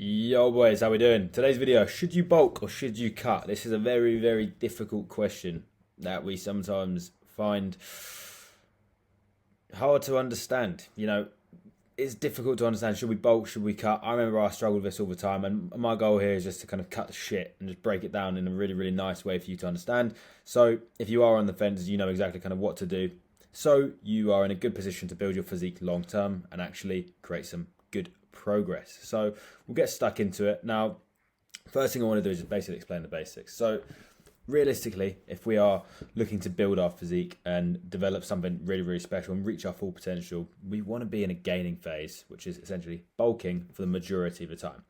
Yo boys, how we doing? Today's video, should you bulk or should you cut? This is a very, very difficult question that we sometimes find hard to understand. It's difficult to understand, should we bulk, should we cut? I remember I struggled with this all the time, and my goal here is just to kind of cut the shit and just break it down in a really, really nice way for you to understand. So if you are on the fence, you know exactly kind of what to do. So you are in a good position to build your physique long term and actually create some good progress. So we'll get stuck into it. Now, first thing I want to do is just basically explain the basics. So realistically, if we are looking to build our physique and develop something really, really special and reach our full potential, we want to be in a gaining phase, which is essentially bulking for the majority of the time.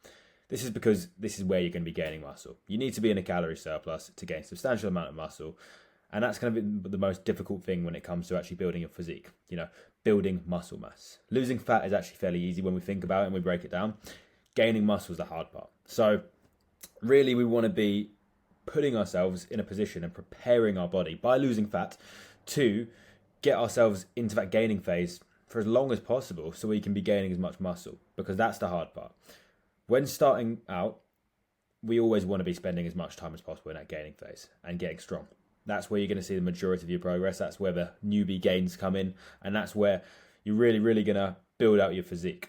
This is because this is where you're going to be gaining muscle. You need to be in a calorie surplus to gain a substantial amount of muscle. And that's going to be the most difficult thing when it comes to actually building your physique, building muscle mass. Losing fat is actually fairly easy when we think about it and we break it down. Gaining muscle is the hard part. So really we want to be putting ourselves in a position and preparing our body by losing fat to get ourselves into that gaining phase for as long as possible so we can be gaining as much muscle, because that's the hard part. When starting out, we always want to be spending as much time as possible in that gaining phase and getting strong. That's where you're going to see the majority of your progress. That's where the newbie gains come in. And that's where you're really, really going to build out your physique.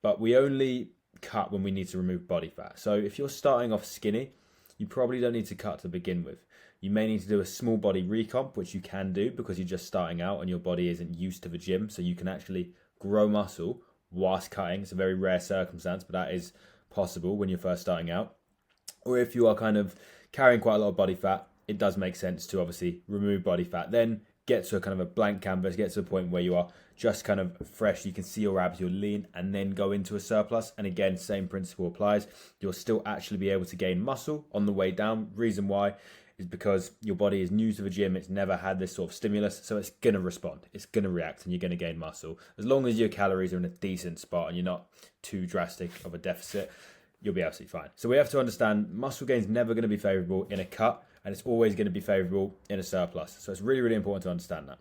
But we only cut when we need to remove body fat. So if you're starting off skinny, you probably don't need to cut to begin with. You may need to do a small body recomp, which you can do because you're just starting out and your body isn't used to the gym. So you can actually grow muscle whilst cutting. It's a very rare circumstance, but that is possible when you're first starting out. Or if you are kind of carrying quite a lot of body fat, it does make sense to obviously remove body fat, then get to a kind of a blank canvas, get to a point where you are just kind of fresh, you can see your abs, you're lean, and then go into a surplus. And again, same principle applies. You'll still actually be able to gain muscle on the way down. Reason why is because your body is new to the gym, it's never had this sort of stimulus, so it's going to respond, it's going to react, and you're going to gain muscle. As long as your calories are in a decent spot and you're not too drastic of a deficit, you'll be absolutely fine. So we have to understand muscle gain is never going to be favorable in a cut, and it's always going to be favorable in a surplus. So it's really, really important to understand that.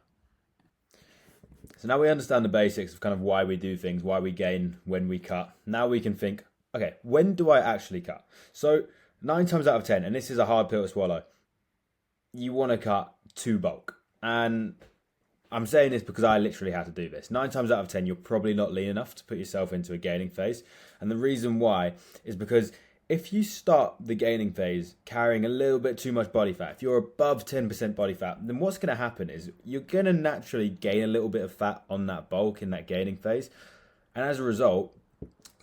So now we understand the basics of kind of why we do things, why we gain when we cut. Now we can think, okay, when do I actually cut? So 9 times out of 10, and this is a hard pill to swallow, you want to cut to bulk. And I'm saying this because I literally had to do this. 9 times out of 10, you're probably not lean enough to put yourself into a gaining phase. And the reason why is because if you start the gaining phase carrying a little bit too much body fat, if you're above 10% body fat, then what's going to happen is you're going to naturally gain a little bit of fat on that bulk in that gaining phase. And as a result,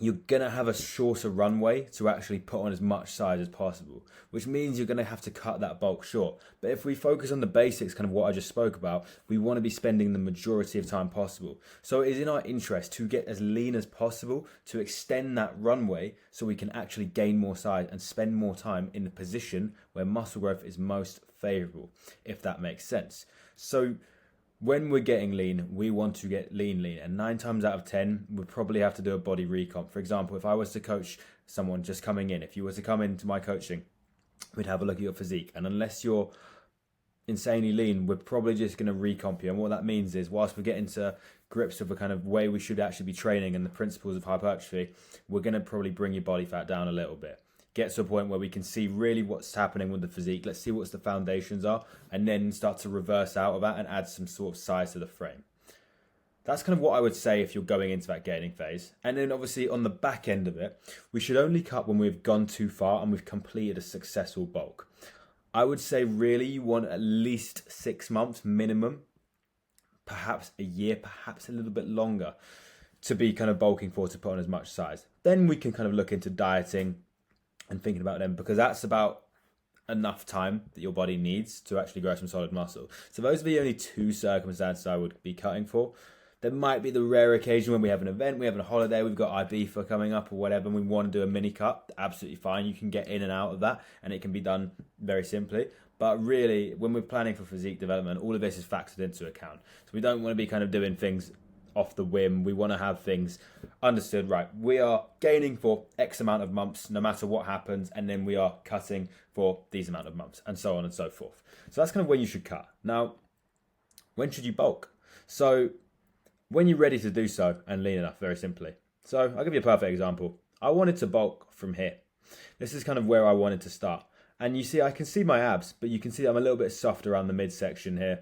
you're going to have a shorter runway to actually put on as much size as possible, which means you're going to have to cut that bulk short. But if we focus on the basics, kind of what I just spoke about, we want to be spending the majority of time possible. So it is in our interest to get as lean as possible, to extend that runway so we can actually gain more size and spend more time in the position where muscle growth is most favorable, if that makes sense. So when we're getting lean, we want to get lean. And 9 times out of 10, we'd probably have to do a body recomp. For example, if I was to coach someone just coming in, if you were to come into my coaching, we'd have a look at your physique. And unless you're insanely lean, we're probably just going to recomp you. And what that means is, whilst we're getting to grips with the kind of way we should actually be training and the principles of hypertrophy, we're going to probably bring your body fat down a little bit. Get to a point where we can see really what's happening with the physique. Let's see what the foundations are, and then start to reverse out of that and add some sort of size to the frame. That's kind of what I would say if you're going into that gaining phase. And then obviously on the back end of it, we should only cut when we've gone too far and we've completed a successful bulk. I would say really you want at least 6 months minimum, perhaps a year, perhaps a little bit longer, to be kind of bulking for, to put on as much size. Then we can kind of look into dieting and thinking about them, because that's about enough time that your body needs to actually grow some solid muscle. So those are the only 2 circumstances I would be cutting for. There might be the rare occasion when we have an event, we have a holiday, we've got Ibiza coming up or whatever, and we want to do a mini cut. Absolutely fine. You can get in and out of that, and it can be done very simply. But really, when we're planning for physique development, all of this is factored into account. So we don't want to be kind of doing things off the whim. We want to have things understood, right? We are gaining for X amount of months, no matter what happens, and then we are cutting for these amount of months, and so on and so forth. So that's kind of when you should cut. Now, when should you bulk? So when you're ready to do so and lean enough, very simply. So I'll give you a perfect example. I wanted to bulk from here. This is kind of where I wanted to start. And you see, I can see my abs, but you can see I'm a little bit soft around the midsection here.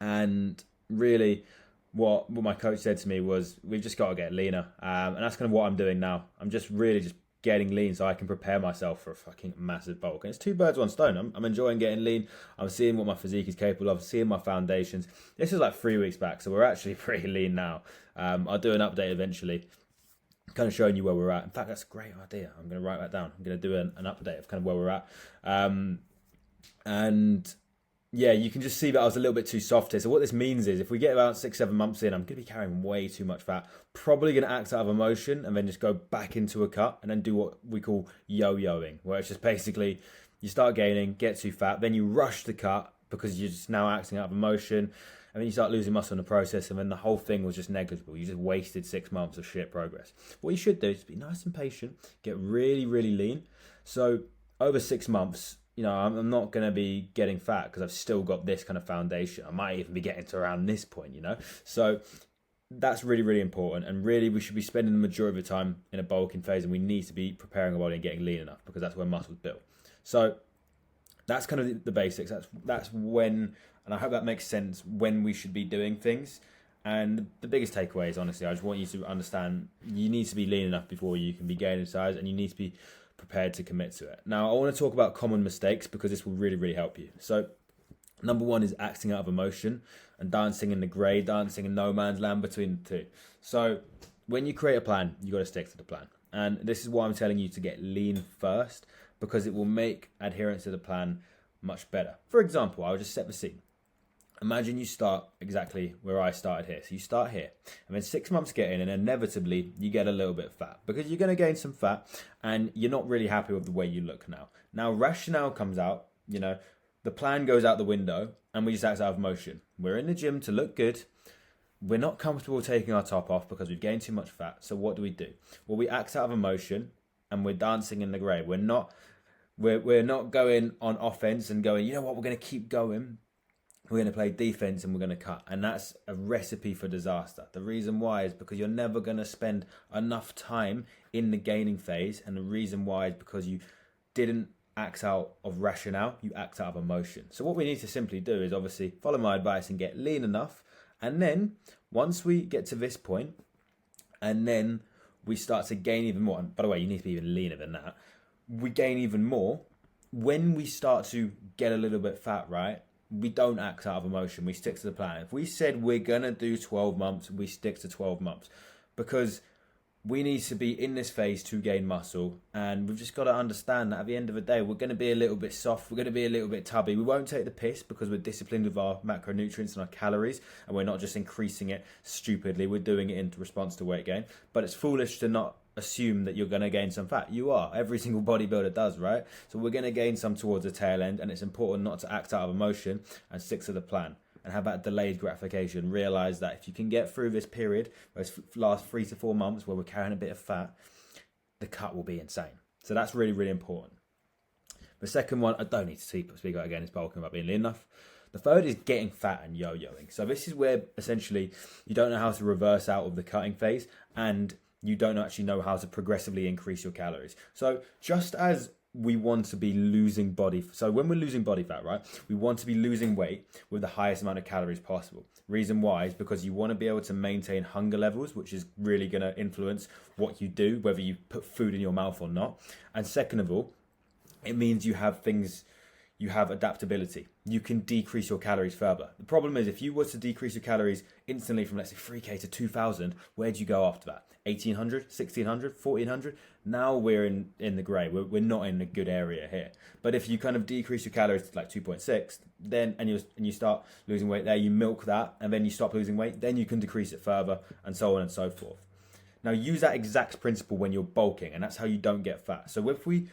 And really, what my coach said to me was, we've just got to get leaner. And that's kind of what I'm doing now. I'm just really just getting lean so I can prepare myself for a fucking massive bulk. And it's two birds, one stone. I'm enjoying getting lean. I'm seeing what my physique is capable of, seeing my foundations. This is like 3 weeks back, so we're actually pretty lean now. I'll do an update eventually, kind of showing you where we're at. In fact, that's a great idea. I'm going to write that down. I'm going to do an update of kind of where we're at. And yeah, you can just see that I was a little bit too soft here. So what this means is if we get about 6-7 months in, I'm going to be carrying way too much fat. Probably going to act out of emotion and then just go back into a cut and then do what we call yo-yoing, where it's just basically you start gaining, get too fat, then you rush the cut because you're just now acting out of emotion, and then you start losing muscle in the process, and then the whole thing was just negligible. You just wasted 6 months of shit progress. What you should do is be nice and patient, get really, really lean. So over 6 months, you know, I'm not going to be getting fat because I've still got this kind of foundation. I might even be getting to around this point, you know. So that's really, really important. And really, we should be spending the majority of the time in a bulking phase, and we need to be preparing our body and getting lean enough because that's where muscle's built. So that's kind of the basics. That's when, and I hope that makes sense, when we should be doing things. And the biggest takeaway is, honestly, I just want you to understand you need to be lean enough before you can be gaining size, and you need to be prepared to commit to it. Now, I want to talk about common mistakes because this will really, really help you. So, number one is acting out of emotion and dancing in the grey, dancing in no man's land between the two. So, when you create a plan, you got to stick to the plan. And this is why I'm telling you to get lean first, because it will make adherence to the plan much better. For example, I'll just set the scene. Imagine you start exactly where I started here. So you start here, and then 6 months get in, and inevitably you get a little bit fat because you're going to gain some fat and you're not really happy with the way you look now. Now, rationale comes out, you know, the plan goes out the window and we just act out of emotion. We're in the gym to look good. We're not comfortable taking our top off because we've gained too much fat. So what do? Well, we act out of emotion and we're dancing in the grey. We're not going on offense and going, you know what, we're going to keep going. We're going to play defense and we're going to cut. And that's a recipe for disaster. The reason why is because you're never going to spend enough time in the gaining phase. And the reason why is because you didn't act out of rationale, you act out of emotion. So what we need to simply do is obviously follow my advice and get lean enough. And then once we get to this point, and then we start to gain even more. And by the way, you need to be even leaner than that. We gain even more. When we start to get a little bit fat, right? We don't act out of emotion. We stick to the plan. If we said we're going to do 12 months, we stick to 12 months because we need to be in this phase to gain muscle. And we've just got to understand that at the end of the day, we're going to be a little bit soft. We're going to be a little bit tubby. We won't take the piss because we're disciplined with our macronutrients and our calories. And we're not just increasing it stupidly. We're doing it in response to weight gain. But it's foolish to not assume that you're going to gain some fat. You are. Every single bodybuilder does, right? So we're going to gain some towards the tail end, and it's important not to act out of emotion and stick to the plan and have that delayed gratification. Realize that if you can get through this period, those last 3 to 4 months where we're carrying a bit of fat, the cut will be insane. So that's really, really important. The second one, I don't need to speak about again, is bulking about being lean enough. The third is getting fat and yo-yoing. So this is where essentially you don't know how to reverse out of the cutting phase, and you don't actually know how to progressively increase your calories. So just as we want to be losing so when we're losing body fat, right, we want to be losing weight with the highest amount of calories possible. Reason why is because you want to be able to maintain hunger levels, which is really going to influence what you do, whether you put food in your mouth or not. And second of all, it means you have adaptability. You can decrease your calories further. The problem is if you were to decrease your calories instantly from, let's say, 3K to 2,000, where do you go after that? 1,800, 1,600, 1,400? Now we're in the grey. We're not in a good area here. But if you kind of decrease your calories to like 2.6, then and you start losing weight there, you milk that, and then you stop losing weight, then you can decrease it further, and so on and so forth. Now use that exact principle when you're bulking, and that's how you don't get fat. So if we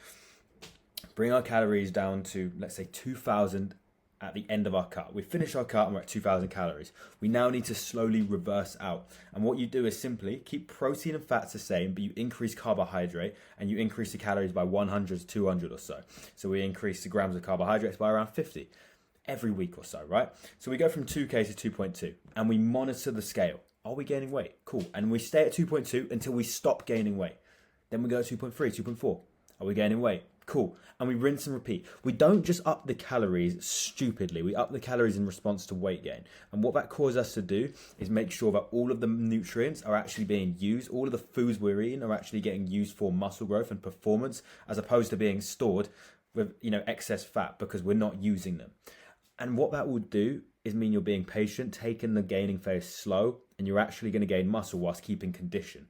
bring our calories down to, let's say, 2,000 at the end of our cut. We finish our cut and we're at 2,000 calories. We now need to slowly reverse out. And what you do is simply keep protein and fats the same, but you increase carbohydrate and you increase the calories by 100 to 200 or so. So we increase the grams of carbohydrates by around 50 every week or so, right? So we go from 2K to 2.2 and we monitor the scale. Are we gaining weight? Cool. And we stay at 2.2 until we stop gaining weight. Then we go 2.3, 2.4. Are we gaining weight? Cool. And we rinse and repeat. We don't just up the calories stupidly. We up the calories in response to weight gain. And what that causes us to do is make sure that all of the nutrients are actually being used. All of the foods we're eating are actually getting used for muscle growth and performance, as opposed to being stored with, excess fat because we're not using them. And what that will do is mean you're being patient, taking the gaining phase slow, and you're actually going to gain muscle whilst keeping condition.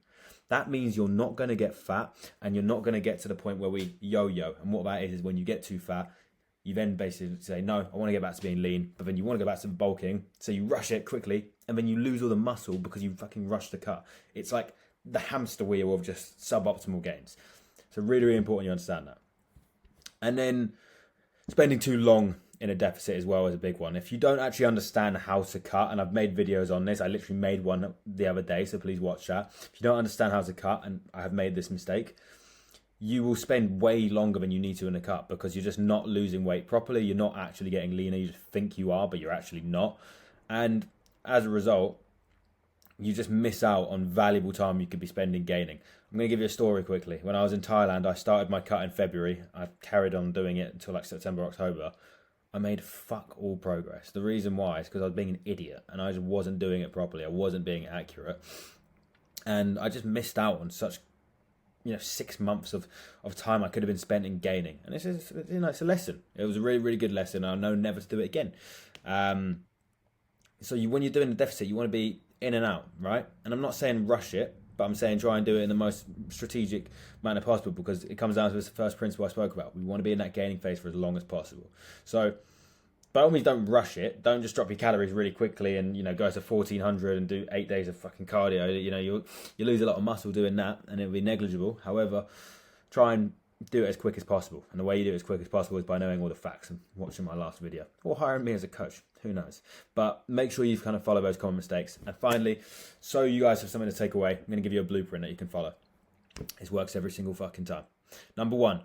That means you're not going to get fat, and you're not going to get to the point where we yo-yo. And what that is when you get too fat, you then basically say, no, I want to get back to being lean, but then you want to go back to bulking, so you rush it quickly, and then you lose all the muscle because you fucking rushed the cut. It's like the hamster wheel of just suboptimal gains. So really, really important you understand that. And then spending too long in a deficit as well is a big one. If you don't actually understand how to cut, and I've made videos on this, I literally made one the other day, so please watch that. If you don't understand how to cut, and I have made this mistake, you will spend way longer than you need to in a cut because you're just not losing weight properly. You're not actually getting leaner. You just think you are, but you're actually not. And as a result, you just miss out on valuable time you could be spending gaining. I'm going to give you a story quickly. When I was in Thailand, I started my cut in February. I carried on doing it until like September, October. I made fuck all progress. The reason why is because I was being an idiot and I just wasn't doing it properly. I wasn't being accurate. And I just missed out on such, 6 months of time I could have been spent in gaining. And it's a lesson. It was a really, really good lesson. I know never to do it again. So when you're doing the deficit, you want to be in and out, right? And I'm not saying rush it, but I'm saying try and do it in the most strategic manner possible, because it comes down to this first principle I spoke about. We want to be in that gaining phase for as long as possible. So by all means, don't rush it. Don't just drop your calories really quickly and go to 1400 and do 8 days of fucking cardio. You lose a lot of muscle doing that, and it'll be negligible. However, try and do it as quick as possible. And the way you do it as quick as possible is by knowing all the facts and watching my last video, or hiring me as a coach. Who knows? But make sure you kind of follow those common mistakes. And finally, so you guys have something to take away, I'm going to give you a blueprint that you can follow. This works every single fucking time. Number 1,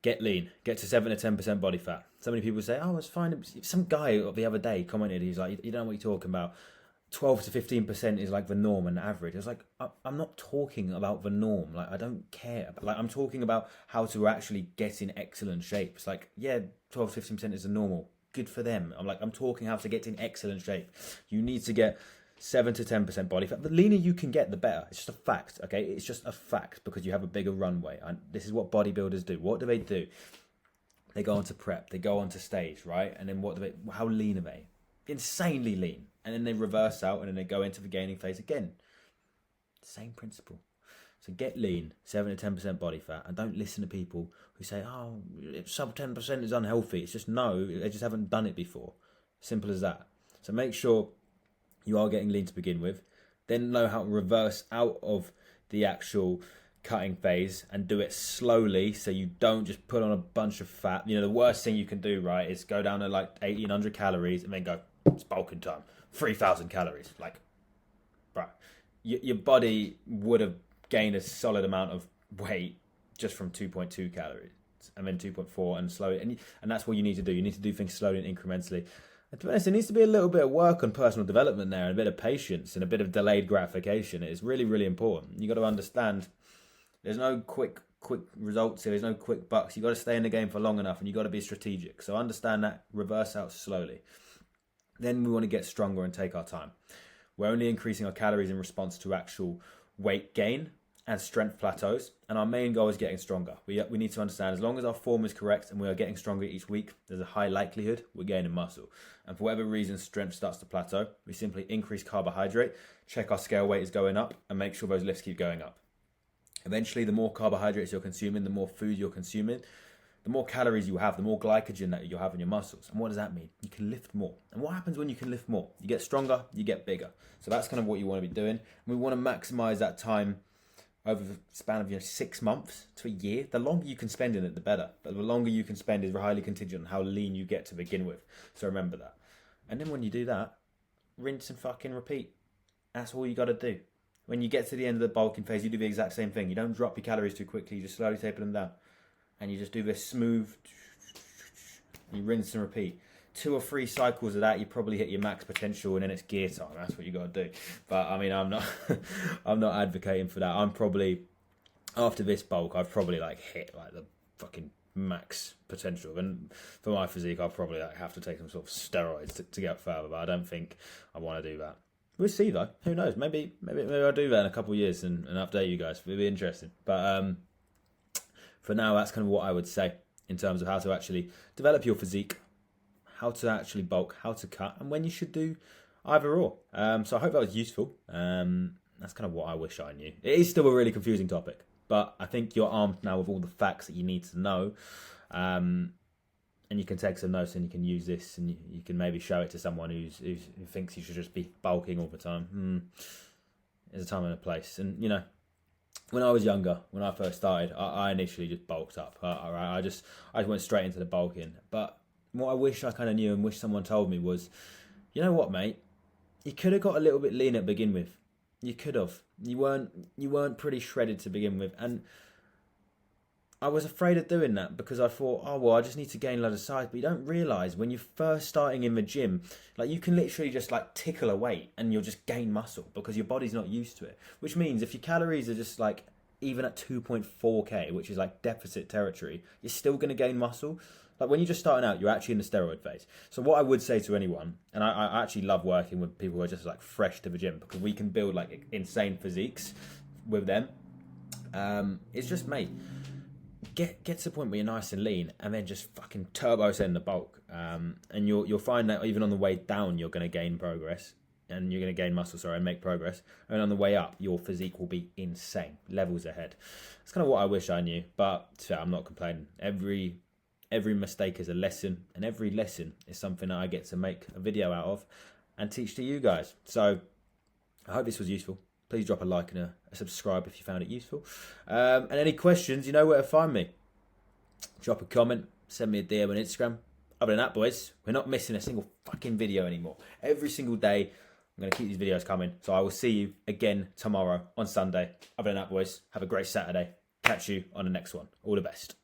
get lean. Get to 7 to 10% body fat. So many people say, oh, it's fine. Some guy the other day commented, he's like, you don't know what you're talking about. 12 to 15% is like the norm and the average. It's like, I'm not talking about the norm. Like, I don't care. Like, I'm talking about how to actually get in excellent shape. It's like, yeah, 12 to 15% is the normal. Good for them. I'm talking how to get in excellent shape. You need to get 7 to 10% body fat. The leaner you can get, the better. It's just a fact, okay? It's just a fact because you have a bigger runway. And this is what bodybuilders do. What do? They go on to prep. They go on to stage, right? And then how lean are they? Insanely lean. And then they reverse out and then they go into the gaining phase again. Same principle. So get lean, 7 to 10% body fat, and don't listen to people who say, oh, sub 10% is unhealthy. It's just no, they just haven't done it before. Simple as that. So make sure you are getting lean to begin with, then know how to reverse out of the actual cutting phase and do it slowly so you don't just put on a bunch of fat. The worst thing you can do, right, is go down to like 1800 calories and then go, it's bulking time, 3000 calories. Like, right, your body would have gained a solid amount of weight just from 2.2 calories and then 2.4 and slowly. And that's what you need to do. You need to do things slowly and incrementally. And to be honest, there needs to be a little bit of work on personal development there, and a bit of patience and a bit of delayed gratification. It is really, really important. You got to understand there's no quick results here. There's no quick bucks. You got to stay in the game for long enough, and you got to be strategic. So understand that, reverse out slowly. Then we want to get stronger and take our time. We're only increasing our calories in response to actual weight gain and strength plateaus, and our main goal is getting stronger. We need to understand, as long as our form is correct and we are getting stronger each week, there's a high likelihood we're gaining muscle. And for whatever reason strength starts to plateau, we simply increase carbohydrate, check our scale weight is going up, and make sure those lifts keep going up. Eventually, the more carbohydrates you're consuming, the more food you're consuming, the more calories you have, the more glycogen that you have in your muscles. And what does that mean? You can lift more. And what happens when you can lift more? You get stronger, you get bigger. So that's kind of what you want to be doing. And we want to maximize that time over the span of 6 months to a year. The longer you can spend in it, the better. But the longer you can spend is highly contingent on how lean you get to begin with. So remember that. And then when you do that, rinse and fucking repeat. That's all you got to do. When you get to the end of the bulking phase, you do the exact same thing. You don't drop your calories too quickly. You just slowly taper them down. And you just do this smooth, you rinse and repeat. 2 or 3 cycles of that, you probably hit your max potential, and then it's gear time. That's what you got to do. But I mean, I'm not advocating for that. I'm probably after this bulk, I've probably like hit like the fucking max potential. And for my physique, I'll probably like have to take some sort of steroids to get further. But I don't think I want to do that. We'll see though. Who knows? Maybe I'll do that in a couple of years and update you guys. It'll be interesting. But for now, that's kind of what I would say in terms of how to actually develop your physique, how to actually bulk, how to cut, and when you should do either or. So I hope that was useful. That's kind of what I wish I knew. It is still a really confusing topic, but I think you're armed now with all the facts that you need to know. And you can take some notes and you can use this and you can maybe show it to someone who thinks you should just be bulking all the time. There's a time and a place. And, you know, when I was younger, when I first started, I initially just bulked up. I just went straight into the bulking. But what I wish I kind of knew and wish someone told me was, you know what, mate? You could have got a little bit lean to begin with. You could have. You weren't pretty shredded to begin with. And I was afraid of doing that because I thought, oh, well, I just need to gain a lot of size. But you don't realise when you're first starting in the gym, like you can literally just like tickle a weight and you'll just gain muscle because your body's not used to it. Which means if your calories are just like even at 2.4k, which is like deficit territory, you're still going to gain muscle. Like when you're just starting out, you're actually in the steroid phase. So what I would say to anyone, and I actually love working with people who are just like fresh to the gym because we can build like insane physiques with them. It's just, mate, get to the point where you're nice and lean and then just fucking turbo send the bulk. And you'll find that even on the way down, you're going to gain progress and you're going to gain muscle, and make progress. And on the way up, your physique will be insane, levels ahead. That's kind of what I wish I knew, but I'm not complaining. Every mistake is a lesson, and every lesson is something that I get to make a video out of and teach to you guys. So I hope this was useful. Please drop a like and a subscribe if you found it useful. And any questions, you know where to find me. Drop a comment, send me a DM on Instagram. Other than that, boys, we're not missing a single fucking video anymore. Every single day, I'm going to keep these videos coming. So I will see you again tomorrow on Sunday. Other than that, boys, have a great Saturday. Catch you on the next one. All the best.